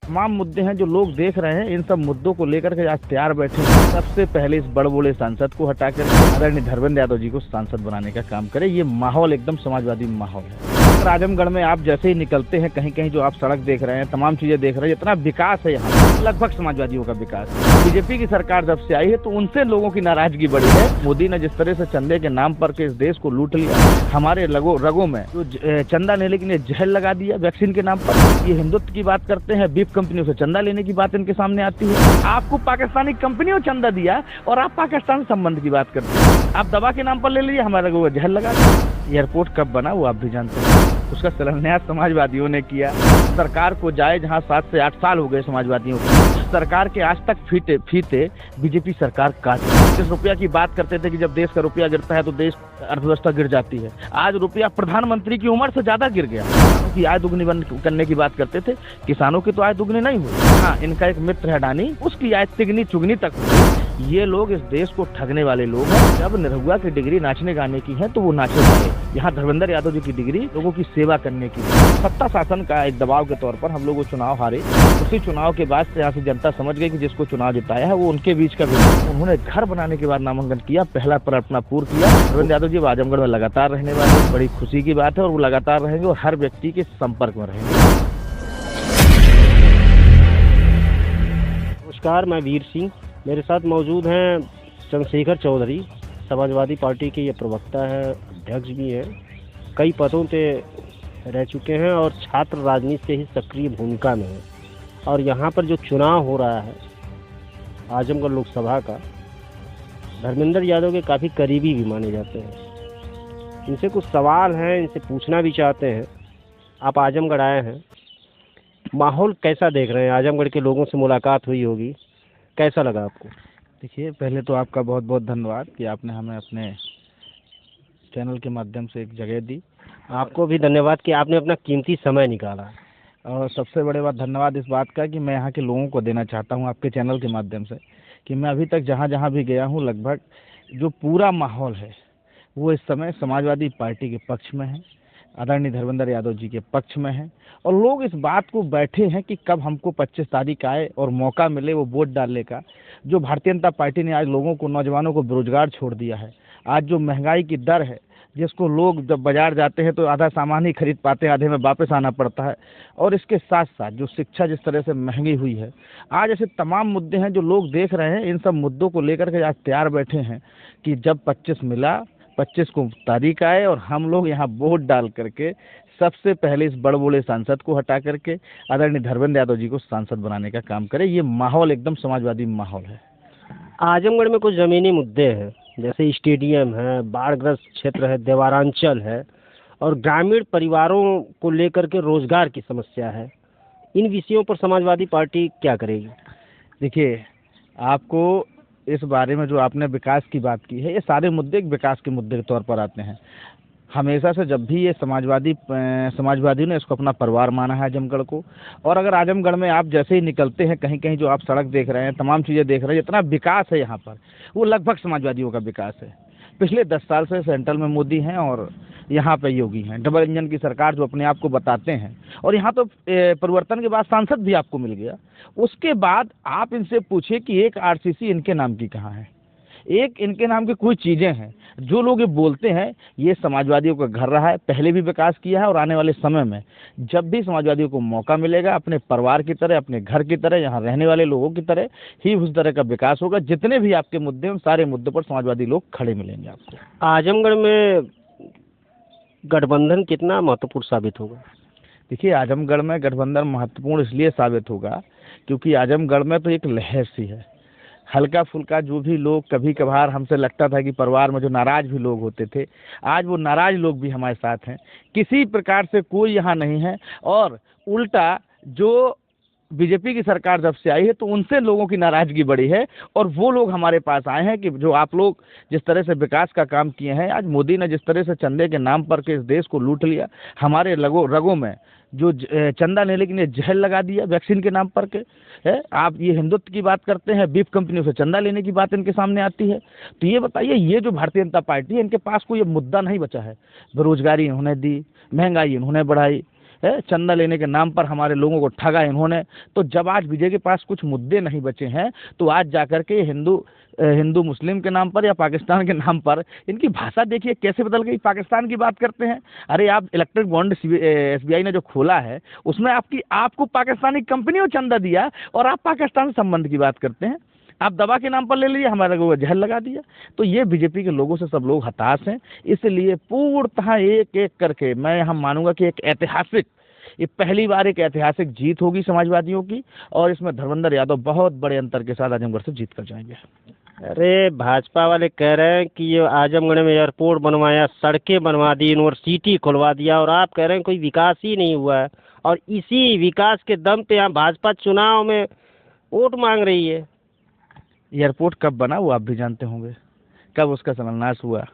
तमाम मुद्दे हैं जो लोग देख रहे हैं, इन सब मुद्दों को लेकर के आज तैयार बैठे हैं। सबसे पहले इस बड़बोले सांसद को हटाकर आदरणीय धर्मेंद्र यादव जी को सांसद बनाने का काम करें। ये माहौल एकदम समाजवादी माहौल है। आजमगढ़ में आप जैसे ही निकलते हैं, कहीं कहीं जो आप सड़क देख रहे हैं, तमाम चीजें देख रहे हैं, इतना विकास है यहाँ, लगभग समाजवादियों का विकास है। बीजेपी की सरकार जब से आई है तो उनसे लोगों की नाराजगी बढ़ी है। मोदी ने जिस तरह से चंदे के नाम पर के इस देश को लूट लिया, हमारे रगों में जो चंदा लेने के लिए जहर लगा दिया वैक्सीन के नाम पर। ये हिंदुत्व की बात करते हैं, बीफ कंपनियों से चंदा लेने की बात इनके सामने आती है। आपको पाकिस्तानी कंपनियों चंदा दिया और आप पाकिस्तान संबंध की बात करते हैं। आप दवा के नाम पर ले लीजिए, हमारे रगों में जहर लगा दिया। एयरपोर्ट कब बना वो आप भी जानते हैं, उसका शिलान्यास समाजवादियों ने किया। सरकार को जाए जहां 7 से 8 साल हो गए समाजवादियों को, सरकार के आज तक फीते बीजेपी सरकार काट। जिस रुपया की बात करते थे कि जब देश का रुपया गिरता है तो देश अर्थव्यवस्था गिर जाती है, आज रुपया प्रधानमंत्री की उम्र से ज्यादा गिर गया। की आय दुगनी करने की बात करते थे, किसानों की तो आय दुगनी नहीं हुई। हाँ, इनका एक मित्र है अडानी, उसकी आय तिगनी चुगनी तक हुई। ये लोग इस देश को ठगने वाले लोग हैं। जब निरहुआ की डिग्री नाचने गाने की है तो वो नाचे जाए। यहाँ धर्मेंद्र यादव जी की डिग्री लोगों की सेवा करने की। सत्ता शासन का एक दबाव के तौर पर हम लोग वो चुनाव हारे। उसी चुनाव के बाद से यहाँ से जनता समझ गई कि जिसको चुनाव जिताया है वो उनके बीच का। उन्होंने घर बनाने के बाद नामांकन किया, पहला पर अपना पूर्ण किया। धर्मेंद्र यादव जी आजमगढ़ में लगातार रहने वाले, बड़ी खुशी की बात है, और वो लगातार रहेंगे और हर व्यक्ति के संपर्क में रहेंगे। नमस्कार, मैं वीर सिंह, मेरे साथ मौजूद हैं चंद्रशेखर चौधरी, समाजवादी पार्टी के ये प्रवक्ता है, अध्यक्ष भी हैं, कई पदों पे रह चुके हैं और छात्र राजनीति से ही सक्रिय भूमिका में हैं। और यहाँ पर जो चुनाव हो रहा है आजमगढ़ लोकसभा का, धर्मेंद्र यादव के काफ़ी करीबी भी माने जाते हैं। इनसे कुछ सवाल हैं, इनसे पूछना भी चाहते हैं। आप आजमगढ़ आए हैं, माहौल कैसा देख रहे हैं? आजमगढ़ के लोगों से मुलाकात हुई होगी, कैसा लगा आपको? देखिए, पहले तो आपका बहुत बहुत धन्यवाद कि आपने हमें अपने चैनल के माध्यम से एक जगह दी। आपको भी धन्यवाद कि आपने अपना कीमती समय निकाला। और सबसे बड़े बात धन्यवाद इस बात का कि मैं यहाँ के लोगों को देना चाहता हूँ आपके चैनल के माध्यम से कि मैं अभी तक जहाँ जहाँ भी गया हूँ, लगभग जो पूरा माहौल है वो इस समय समाजवादी पार्टी के पक्ष में है, आदरणीय धर्मेंद्र यादव जी के पक्ष में है। और लोग इस बात को बैठे हैं कि कब हमको 25 तारीख आए और मौका मिले वो वोट डालने का। जो भारतीय जनता पार्टी ने आज लोगों को, नौजवानों को बेरोजगार छोड़ दिया है, आज जो महंगाई की दर है, जिसको लोग जब बाजार जाते हैं तो आधा सामान ही खरीद पाते हैं, आधे में वापस आना पड़ता है, और इसके साथ साथ जो शिक्षा जिस तरह से महंगी हुई है, आज ऐसे तमाम मुद्दे हैं जो लोग देख रहे हैं। इन सब मुद्दों को लेकर के आज तैयार बैठे हैं कि जब 25 मिला, 25 को तारीख आए और हम लोग यहाँ वोट डाल करके सबसे पहले इस बड़बोले सांसद को हटा करके आदरणीय धर्मेंद्र यादव जी को सांसद बनाने का काम करें। ये माहौल एकदम समाजवादी माहौल है। आजमगढ़ में कुछ ज़मीनी मुद्दे हैं, जैसे स्टेडियम है, बाढ़ग्रस्त क्षेत्र है, देवारांचल है, और ग्रामीण परिवारों को लेकर के रोजगार की समस्या है। इन विषयों पर समाजवादी पार्टी क्या करेगी? देखिए, आपको इस बारे में जो आपने विकास की बात की है, ये सारे मुद्दे एक विकास के मुद्दे के तौर पर आते हैं। हमेशा से जब भी ये समाजवादियों ने इसको अपना परिवार माना है आजमगढ़ को। और अगर आजमगढ़ में आप जैसे ही निकलते हैं, कहीं कहीं जो आप सड़क देख रहे हैं, तमाम चीज़ें देख रहे हैं, जितना विकास है यहाँ पर वो लगभग समाजवादियों का विकास है। पिछले 10 साल से सेंट्रल में मोदी हैं और यहाँ पे योगी हैं, डबल इंजन की सरकार जो अपने आप को बताते हैं। और यहाँ तो परिवर्तन के बाद सांसद भी आपको मिल गया। उसके बाद आप इनसे पूछिए कि एक आरसीसी इनके नाम की कहाँ है, एक इनके नाम की कोई चीज़ें हैं। जो लोग ये बोलते हैं, ये समाजवादियों का घर रहा है, पहले भी विकास किया है और आने वाले समय में जब भी समाजवादियों को मौका मिलेगा, अपने परिवार की तरह, अपने घर की तरह, यहाँ रहने वाले लोगों की तरह ही उस तरह का विकास होगा। जितने भी आपके मुद्दे हैं, सारे मुद्दों पर समाजवादी लोग खड़े मिलेंगे आपको। आजमगढ़ में गठबंधन कितना महत्वपूर्ण साबित होगा? देखिए, आजमगढ़ में गठबंधन महत्वपूर्ण इसलिए साबित होगा क्योंकि आजमगढ़ में तो एक लहर सी है। हल्का फुल्का जो भी लोग, कभी कभार हमसे लगता था कि परिवार में जो नाराज भी लोग होते थे, आज वो नाराज लोग भी हमारे साथ हैं। किसी प्रकार से कोई यहाँ नहीं है। और उल्टा जो बीजेपी की सरकार जब से आई है तो उनसे लोगों की नाराजगी बढ़ी है और वो लोग हमारे पास आए हैं कि जो आप लोग जिस तरह से विकास का काम किए हैं, आज मोदी ने जिस तरह से चंदे के नाम पर के इस देश को लूट लिया, हमारे रगों में जो चंदा लेने के लिए जहर लगा दिया वैक्सीन के नाम पर के है। आप ये हिंदुत्व की बात करते हैं, बीफ कंपनियों से चंदा लेने की बात इनके सामने आती है। तो ये बताइए, ये जो भारतीय जनता पार्टी है, इनके पास कोई मुद्दा नहीं बचा है। बेरोजगारी इन्होंने दी, महंगाई इन्होंने बढ़ाई, चंदा लेने के नाम पर हमारे लोगों को ठगा इन्होंने। तो जब आज बीजेपी के पास कुछ मुद्दे नहीं बचे हैं तो आज जाकर के हिंदू मुस्लिम के नाम पर या पाकिस्तान के नाम पर इनकी भाषा देखिए कैसे बदल गई। पाकिस्तान की बात करते हैं, अरे आप इलेक्ट्रिक बॉन्ड SBI ने जो खोला है उसमें आपको पाकिस्तानी कंपनियों चंदा दिया और आप पाकिस्तान संबंध की बात करते हैं। आप दवा के नाम पर ले लिए, हमारे को जहर लगा दिया। तो ये बीजेपी के लोगों से सब लोग हताश हैं। इसलिए पूर्णतः एक एक करके मैं यहाँ मानूंगा कि ये पहली बार एक ऐतिहासिक जीत होगी समाजवादियों की, और इसमें धर्मेंद्र यादव बहुत बड़े अंतर के साथ आजमगढ़ से जीत कर जाएंगे। अरे भाजपा वाले कह रहे हैं कि ये आजमगढ़ में एयरपोर्ट बनवाया, सड़कें बनवा दी, यूनिवर्सिटी खुलवा दिया, और आप कह रहे हैं कोई विकास ही नहीं हुआ है। और इसी विकास के दम पे यहाँ भाजपा चुनाव में वोट मांग रही है। एयरपोर्ट कब बना वो आप भी जानते होंगे, कब उसका शिलान्यास हुआ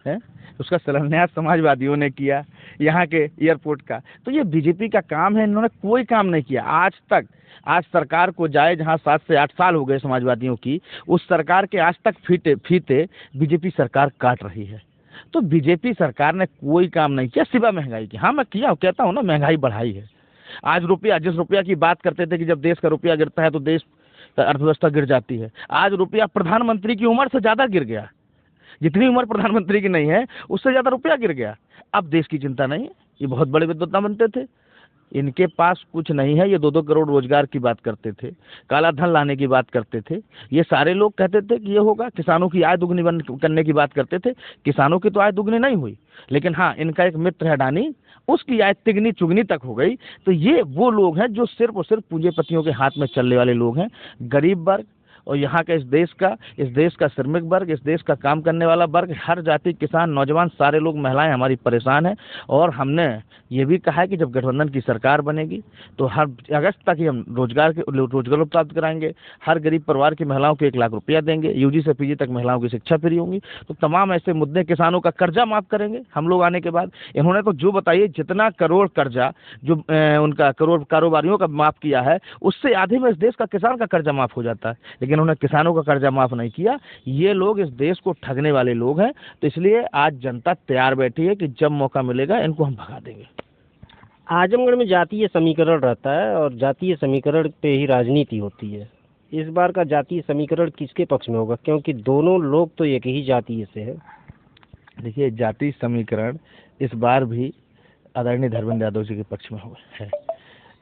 है? उसका शिलान्यास समाजवादियों ने किया यहाँ के एयरपोर्ट का। तो ये बीजेपी का काम है, इन्होंने कोई काम नहीं किया आज तक। आज सरकार को जाए जहाँ 7 से 8 साल हो गए समाजवादियों की, उस सरकार के आज तक फीते बीजेपी सरकार काट रही है। तो बीजेपी सरकार ने कोई काम नहीं किया सिवा महंगाई की। हाँ, मैं कहता हूँ ना, महंगाई बढ़ाई है। आज जिस रुपया की बात करते थे कि जब देश का रुपया गिरता है तो देश अर्थव्यवस्था गिर जाती है, आज रुपया प्रधानमंत्री की उम्र से ज्यादा गिर गया। जितनी उम्र प्रधानमंत्री की नहीं है उससे ज्यादा रुपया गिर गया। अब देश की चिंता नहीं है। ये बहुत बड़े विद्वता बनते थे, इनके पास कुछ नहीं है। ये 2-2 करोड़ रोजगार की बात करते थे, काला धन लाने की बात करते थे। ये सारे लोग कहते थे कि ये होगा, किसानों की आय दुगनी करने की बात करते थे। किसानों की तो आय दुगनी नहीं हुई, लेकिन हाँ, इनका एक मित्र है अडानी, उसकी आय तिगनी चुगनी तक हो गई। तो ये वो लोग हैं जो सिर्फ और सिर्फ पूंजीपतियों के हाथ में चलने वाले लोग हैं। गरीब वर्ग और यहाँ का इस देश का श्रमिक वर्ग, इस देश का काम करने वाला वर्ग, हर जाति, किसान, नौजवान, सारे लोग, महिलाएं हमारी परेशान हैं। और हमने ये भी कहा है कि जब गठबंधन की सरकार बनेगी तो हर अगस्त तक ही हम रोजगार उपलब्ध कराएंगे। हर गरीब परिवार की महिलाओं को 1 लाख रुपया देंगे। UG से PG तक महिलाओं की शिक्षा फ्री होंगी। तो तमाम ऐसे मुद्दे, किसानों का कर्जा माफ करेंगे हम लोग आने के बाद। इन्होंने तो जो बताइए जितना करोड़ कर्जा जो उनका करोड़ कारोबारियों का माफ किया है, उससे आधे में इस देश का किसान का कर्जा माफ हो जाता है, लेकिन उन्होंने किसानों का कर्जा माफ नहीं किया। ये लोग इस देश को ठगने वाले लोग हैं। तो इसलिए आज जनता तैयार बैठी है कि जब मौका मिलेगा इनको हम भगा देंगे। आजमगढ़ में जातीय समीकरण रहता है और जातीय समीकरण पे ही राजनीति होती है। इस बार का जातीय समीकरण किसके पक्ष में होगा, क्योंकि दोनों लोग तो एक ही जातीय से है? देखिए, जातीय समीकरण इस बार भी आदरणीय धर्मेंद्र यादव जी के पक्ष में है,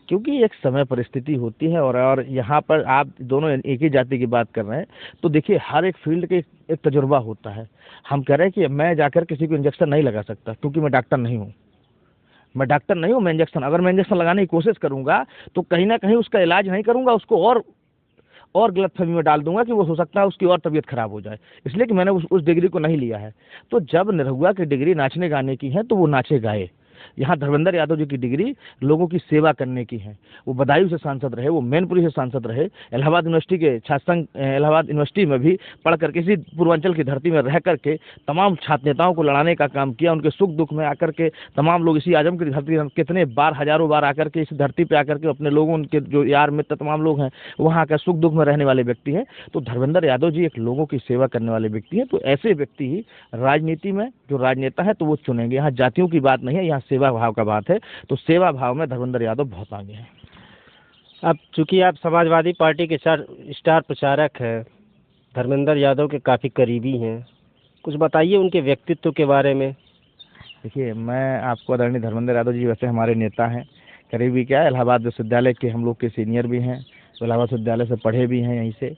क्योंकि एक समय परिस्थिति होती है। और यहाँ पर आप दोनों एक ही जाति की बात कर रहे हैं, तो देखिए हर एक फील्ड के एक तजुर्बा होता है। हम कह रहे हैं कि मैं जाकर किसी को इंजेक्शन नहीं लगा सकता, क्योंकि मैं डॉक्टर नहीं हूँ। मैं अगर मैं इंजेक्शन लगाने की कोशिश करूंगा तो कहीं ना कहीं उसका इलाज नहीं करूंगा, उसको और गलतफहमी में डाल दूंगा कि वो हो सकता है उसकी और तबीयत खराब हो जाए, इसलिए कि मैंने उस डिग्री को नहीं लिया है। तो जब निरहुआ की डिग्री नाचने गाने की है तो वो नाचे गाए। यहाँ धर्मेंद्र यादव जी की डिग्री लोगों की सेवा करने की है। वो बदायूं से सांसद रहे, वो मैनपुरी से सांसद रहे, इलाहाबाद यूनिवर्सिटी के छात्र संघ इलाहाबाद यूनिवर्सिटी में भी पढ़ करके, इसी पूर्वांचल की धरती में रह करके तमाम छात्र नेताओं को लड़ाने का काम किया। उनके सुख दुख में आकर के तमाम लोग इसी आजम की धरती में कितने बार, हजारों बार आकर के इस धरती पर आकर के अपने लोगों, उनके जो यार मित्र तमाम लोग हैं, वहाँ का सुख दुख में रहने वाले व्यक्ति हैं। तो धर्मेंद्र यादव जी एक लोगों की सेवा करने वाले व्यक्ति हैं। तो ऐसे व्यक्ति ही राजनीति में जो राजनेता है तो वो चुनेंगे। यहाँ जातियों की बात नहीं है, यहाँ सेवा भाव का बात है। तो सेवा भाव में धर्मेंद्र यादव बहुत आगे हैं। अब चूंकि आप समाजवादी पार्टी के स्टार प्रचारक हैं, धर्मेंद्र यादव के काफ़ी करीबी हैं, कुछ बताइए उनके व्यक्तित्व के बारे में। देखिए, मैं आपको आदरणीय धर्मेंद्र यादव जी वैसे हमारे नेता हैं, करीबी क्या, इलाहाबाद विश्वविद्यालय के हम लोग के सीनियर भी हैं, इलाहाबाद विश्वविद्यालय से पढ़े भी हैं यहीं से।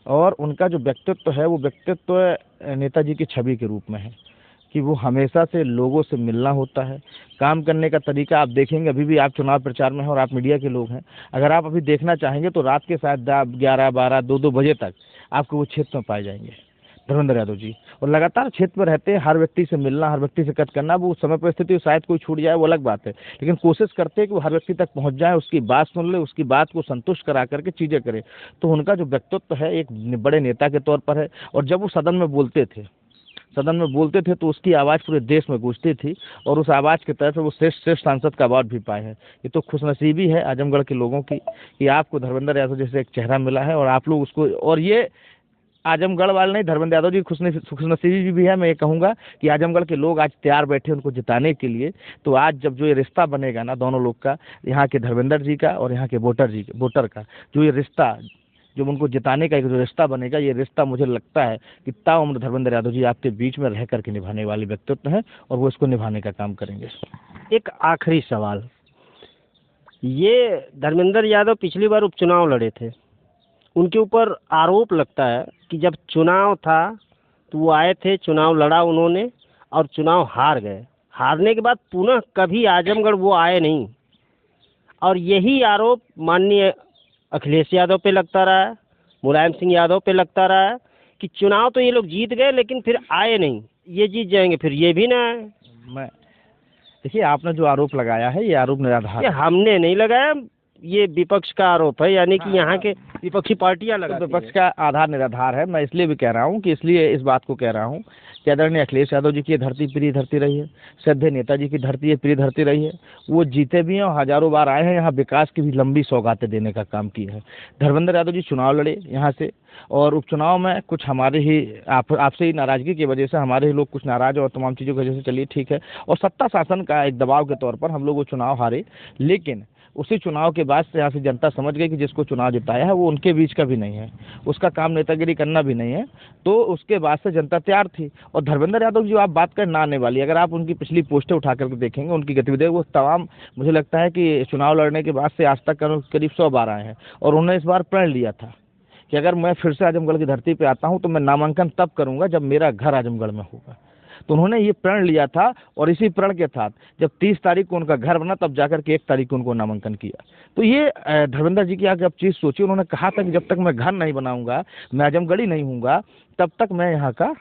और उनका जो व्यक्तित्व है वो व्यक्तित्व नेताजी की छवि के रूप में है कि वो हमेशा से लोगों से मिलना होता है। काम करने का तरीका आप देखेंगे, अभी भी आप चुनाव प्रचार में हैं और आप मीडिया के लोग हैं, अगर आप अभी देखना चाहेंगे तो रात के शायद 11, 12, 2 बजे तक आपको वो क्षेत्र में पाए जाएंगे धर्मेंद्र यादव जी। और लगातार क्षेत्र में रहते हैं, हर व्यक्ति से मिलना, हर व्यक्ति से कट करना। वो समय परिस्थिति शायद कोई छूट जाए वो अलग बात है, लेकिन कोशिश करते हैं कि वो हर व्यक्ति तक पहुंच जाए, उसकी बात सुन ले, उसकी बात को संतुष्ट करा करके चीज़ें करे। तो उनका जो व्यक्तित्व है एक बड़े नेता के तौर पर है। और जब वो सदन में बोलते थे तो उसकी आवाज़ पूरे देश में गूंजती थी, और उस आवाज़ की तरफ से वो श्रेष्ठ सांसद का अवार्ड भी पाए हैं। ये तो खुशनसीबी है आजमगढ़ के लोगों की कि आपको धर्मेंद्र यादव जैसे एक चेहरा मिला है, और आप लोग उसको, और ये आजमगढ़ वाले नहीं, धर्मेंद्र यादव जी खुशनसीबी भी है। मैं ये कहूँगा कि आजमगढ़ के लोग आज तैयार बैठे उनको जिताने के लिए। तो आज जब जो ये रिश्ता बनेगा ना दोनों लोग का, यहाँ के धर्मेंद्र जी का और यहाँ के वोटर का, जो ये रिश्ता, जो उनको जिताने का एक जो रिश्ता बनेगा, ये रिश्ता मुझे लगता है कि ताउम्र धर्मेंद्र यादव जी आपके बीच में रह करके निभाने वाले व्यक्तित्व हैं और वो इसको निभाने का काम करेंगे। एक आखिरी सवाल, ये धर्मेंद्र यादव पिछली बार उपचुनाव लड़े थे, उनके ऊपर आरोप लगता है कि जब चुनाव था तो वो आए थे, चुनाव लड़ा उन्होंने और चुनाव हार गए। हारने के बाद पुनः कभी आजमगढ़ वो आए नहीं, और यही आरोप माननीय अखिलेश यादव पे लगता रहा है, मुलायम सिंह यादव पे लगता रहा है कि चुनाव तो ये लोग जीत गए लेकिन फिर आए नहीं, ये जीत जाएंगे फिर ये भी ना आए। मैं देखिए, आपने जो आरोप लगाया है ये आरोप निराधार ये है। हमने नहीं लगाया, ये विपक्ष का आरोप है, यानी कि यहाँ के विपक्षी पार्टियां तो लगाती विपक्ष हैं। का आधार निराधार है। मैं इसलिए भी कह रहा हूँ कि इसलिए इस बात को कह रहा हूँ कि आदरणीय अखिलेश यादव जी की ये धरती प्रिय धरती रही है, श्रद्धेय नेताजी की धरती ये प्रिय धरती रही है। वो जीते भी हैं और हजारों बार आए हैं, यहाँ विकास की भी लंबी सौगातें देने का काम किया है। धर्मेंद्र यादव जी चुनाव लड़े यहाँ से, और उपचुनाव में कुछ हमारे ही आपसे ही नाराजगी की वजह से हमारे ही लोग कुछ नाराज और तमाम चीज़ों की वजह से, चलिए ठीक है, और सत्ता शासन का एक दबाव के तौर पर हम लोग वो चुनाव हारे। लेकिन उसी चुनाव के बाद से यहाँ से जनता समझ गई कि जिसको चुनाव जिताया है वो उनके बीच का भी नहीं है, उसका काम नेतागिरी करना भी नहीं है। तो उसके बाद से जनता तैयार थी। और धर्मेंद्र यादव जी आप बात कर ना आने वाली, अगर आप उनकी पिछली पोस्टें उठा करके देखेंगे, उनकी गतिविधियाँ, वो तमाम मुझे लगता है कि चुनाव लड़ने के बाद से आज तक करीब 100 बार आए हैं। और उन्होंने इस बार प्रण लिया था कि अगर मैं फिर से आजमगढ़ की धरती पे आता हूं तो मैं नामांकन तब करूंगा जब मेरा घर आजमगढ़ में होगा। तो उन्होंने ये प्रण लिया था, और इसी प्रण के साथ जब 30 तारीख को उनका घर बना तब जाकर के 1 तारीख को उनको नामांकन किया। तो ये धर्मेंद्र जी की आगे अब चीज़ सोची, उन्होंने कहा था कि जब तक मैं घर नहीं बनाऊंगा, मैं आजमगढ़ी नहीं हूँगा, तब तक मैं यहाँ का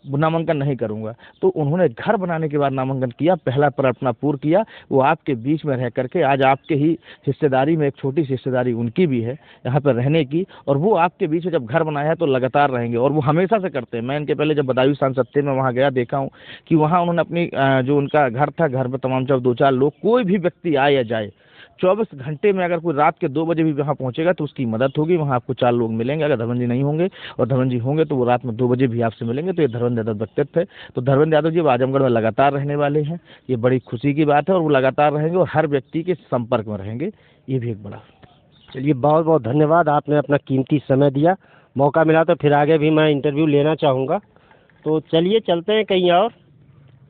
नामांकन नहीं करूंगा। तो उन्होंने घर बनाने के बाद नामांकन किया, पहला प्रण अपना पूर्ण किया। वो आपके बीच में रह करके आज आपके ही हिस्सेदारी में, एक छोटी सी हिस्सेदारी उनकी भी है यहाँ पर रहने की, और वो आपके बीच में जब घर बनाया है तो लगातार रहेंगे, और वो हमेशा से करते हैं। मैं इनके पहले जब बदायूं सांसद थे, मैं वहाँ गया, देखा हूँ कि वहाँ उन्होंने अपनी जो उनका घर था, घर पर तमाम जब 2-4 लोग, कोई भी व्यक्ति आए या जाए, 24 घंटे में अगर कोई रात के 2 बजे भी वहाँ पहुँचेगा तो उसकी मदद होगी। वहाँ आपको 4 लोग मिलेंगे, अगर धर्मेंद्र जी नहीं होंगे, और धर्मेंद्र जी होंगे तो वो रात में 2 बजे भी आपसे मिलेंगे। तो ये धर्मेंद्र यादव व्यक्तित्व है। तो धर्मेंद्र यादव जी अब आजमगढ़ में लगातार रहने वाले हैं, ये बड़ी खुशी की बात है, और वो लगातार रहेंगे और हर व्यक्ति के संपर्क में रहेंगे, ये भी एक बड़ा। चलिए, बहुत बहुत धन्यवाद, आपने अपना कीमती समय दिया। मौका मिला तो फिर आगे भी मैं इंटरव्यू लेना चाहूँगा। तो चलिए चलते हैं कहीं और,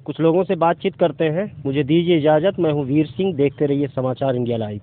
कुछ लोगों से बातचीत करते हैं। मुझे दीजिए इजाज़त, मैं हूँ वीर सिंह, देखते रहिए समाचार इंडिया लाइव।